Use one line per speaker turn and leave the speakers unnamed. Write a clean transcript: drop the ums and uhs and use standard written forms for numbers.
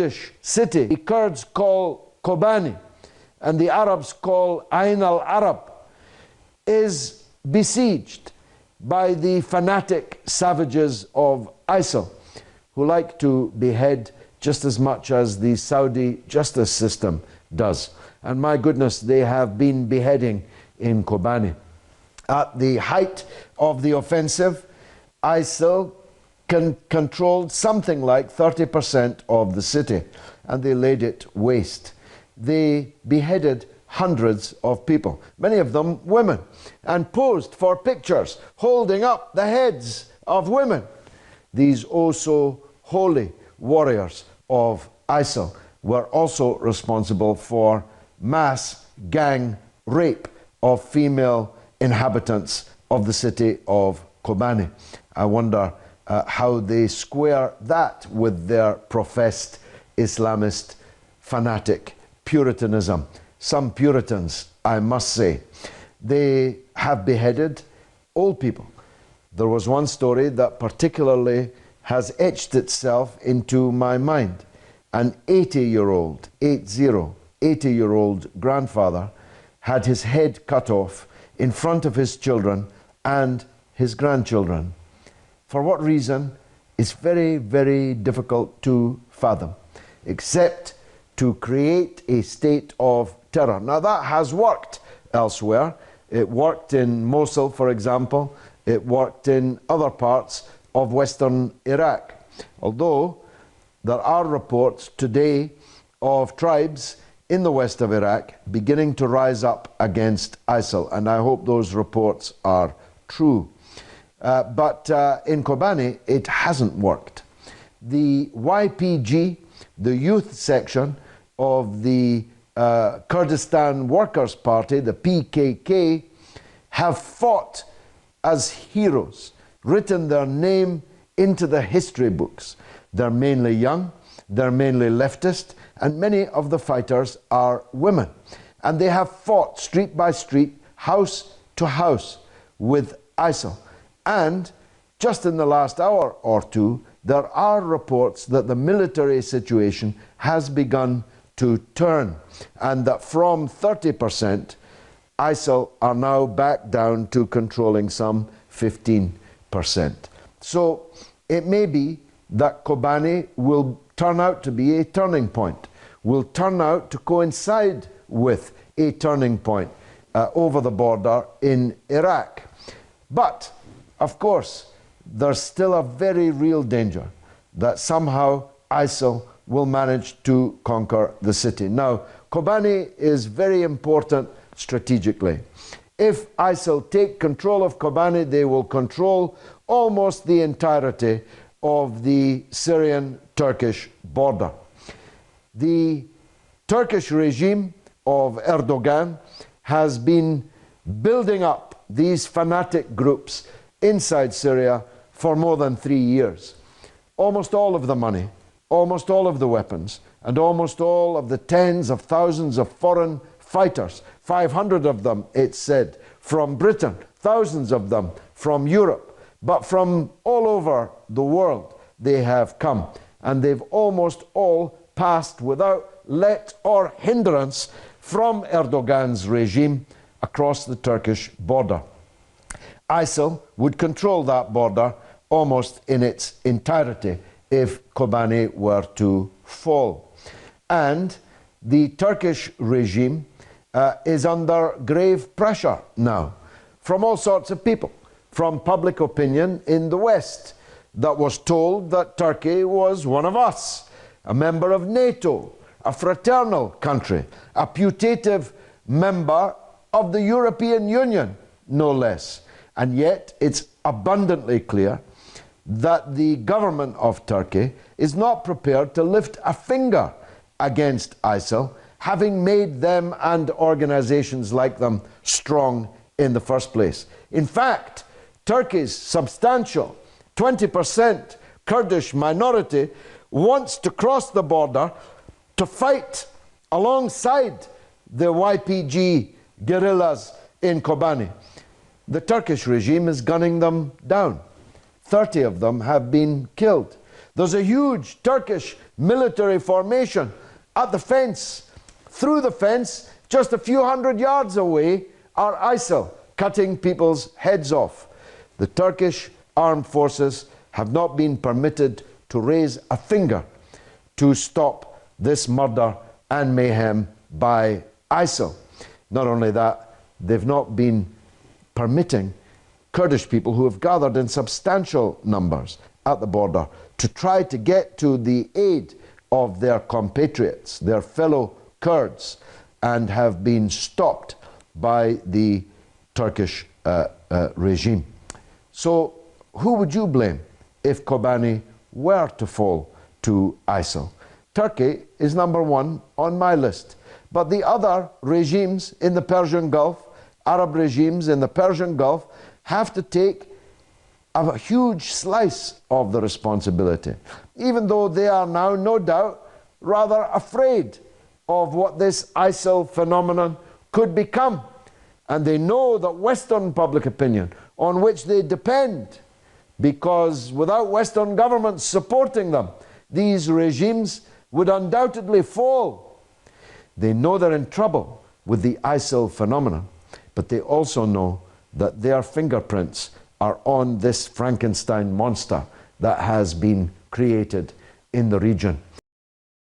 Kurdish city the Kurds call Kobane and the Arabs call Ain al-Arab is besieged by the fanatic savages of ISIL, who like to behead just as much as the Saudi justice system does. And my goodness, they have been beheading in Kobane. At the height of the offensive, ISIL controlled something like 30% of the city, and they laid it waste. They beheaded hundreds of people, many of them women, and posed for pictures holding up the heads of women. These oh so holy warriors of ISIL were also responsible for mass gang rape of female inhabitants of the city of Kobane. I wonder how they square that with their professed Islamist fanatic Puritanism. Some Puritans, I must say, they have beheaded old people. There was one story that particularly has etched itself into my mind. An 80-year-old, 80-year-old grandfather had his head cut off in front of his children and his grandchildren. For what reason? It's very, very difficult to fathom, except to create a state of terror. Now that has worked elsewhere. It worked in Mosul, for example. It worked in other parts of Western Iraq. Although there are reports today of tribes in the west of Iraq beginning to rise up against ISIL, and I hope those reports are true. But in Kobane, it hasn't worked. The YPG, the youth section of the Kurdistan Workers' Party, the PKK, have fought as heroes, written their name into the history books. They're mainly young, they're mainly leftist, and many of the fighters are women. And they have fought street by street, house to house with ISIL. And just in the last hour or two, there are reports that the military situation has begun to turn, and that from 30%, ISIL are now back down to controlling some 15%. So it may be that Kobane will turn out to be a turning point, will turn out to coincide with a turning point over the border in Iraq. But, of course, there's still a very real danger that somehow ISIL will manage to conquer the city. Now, Kobane is very important strategically. If ISIL take control of Kobane, they will control almost the entirety of the Syrian-Turkish border. The Turkish regime of Erdogan has been building up these fanatic groups inside Syria for more than 3 years. Almost all of the money, almost all of the weapons, and almost all of the tens of thousands of foreign fighters, 500 of them, it's said, from Britain, thousands of them from Europe, but from all over the world they have come, and they've almost all passed without let or hindrance from Erdogan's regime across the Turkish border. ISIL would control that border almost in its entirety if Kobane were to fall. And the Turkish regime is under grave pressure now from all sorts of people, from public opinion in the West that was told that Turkey was one of us, a member of NATO, a fraternal country, a putative member of the European Union, no less. And yet it's abundantly clear that the government of Turkey is not prepared to lift a finger against ISIL, having made them and organizations like them strong in the first place. In fact, Turkey's substantial 20% Kurdish minority wants to cross the border to fight alongside the YPG guerrillas in Kobane. The Turkish regime is gunning them down. 30 of them have been killed. There's a huge Turkish military formation at the fence. Through the fence, just a few hundred yards away, are ISIL cutting people's heads off. The Turkish armed forces have not been permitted to raise a finger to stop this murder and mayhem by ISIL. Not only that, they've not been permitting Kurdish people who have gathered in substantial numbers at the border to try to get to the aid of their compatriots, their fellow Kurds, and have been stopped by the Turkish regime. So who would you blame if Kobane were to fall to ISIL? Turkey is number one on my list, but the other regimes in the Persian Gulf, Arab regimes in the Persian Gulf, have to take a huge slice of the responsibility, even though they are now, no doubt, rather afraid of what this ISIL phenomenon could become. And they know that Western public opinion, on which they depend, because without Western governments supporting them, these regimes would undoubtedly fall. They know they're in trouble with the ISIL phenomenon, but they also know that their fingerprints are on this Frankenstein monster that has been created in the region.